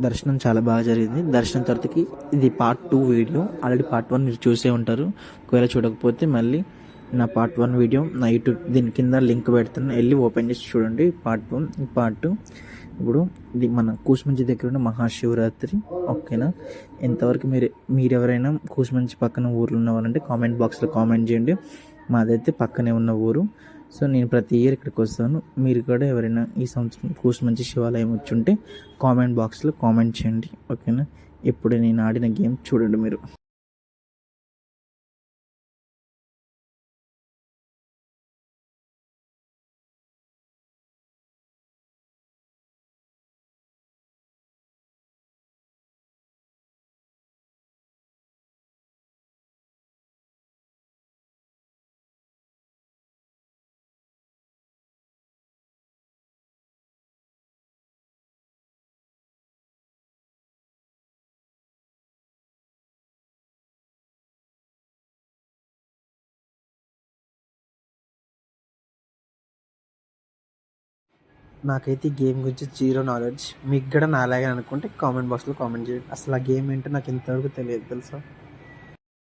దర్శనం చాలా బాగా జరిగింది. దర్శనం తర్వాతకి ఇది పార్ట్ 2 వీడియో. ఆల్రెడీ పార్ట్ 1 మీరు చూసే ఉంటారు. ఒకవేళ చూడకపోతే మళ్ళీ నా పార్ట్ 1 వీడియో నా యూట్యూబ్ దీని కింద లింక్ పెడుతున్నాను, వెళ్ళి ఓపెన్ చేసి చూడండి. Part 1 part 2. ఇప్పుడు ఇది మన కూసుమంచి దగ్గర ఉన్న మహాశివరాత్రి. ఓకేనా? ఎంతవరకు మీరెవరైనా కూసుమంచి పక్కన ఊర్లో ఉన్నవారంటే కామెంట్ బాక్స్లో కామెంట్ చేయండి. మాదైతే పక్కనే ఉన్న ఊరు. సో నేను ప్రతి ఇయర్ ఇక్కడికి వస్తాను. మీరు కూడా ఎవరైనా ఈ సంవత్సరం కూసుమంచి శివాలయం వచ్చి ఉంటే కామెంట్ బాక్స్లో కామెంట్ చేయండి. ఓకేనా? ఇప్పుడు నేను ఆడిన గేమ్ చూడండి మీరు. నాకైతే ఈ గేమ్ గురించి జీరో నాలెడ్జ్. మీకు కూడా నాలాగే అనుకుంటే కామెంట్ బాక్స్లో కామెంట్ చేయండి. అసలు ఆ గేమ్ ఏంటో నాకు ఇంతవరకు తెలియదు తెలుసా.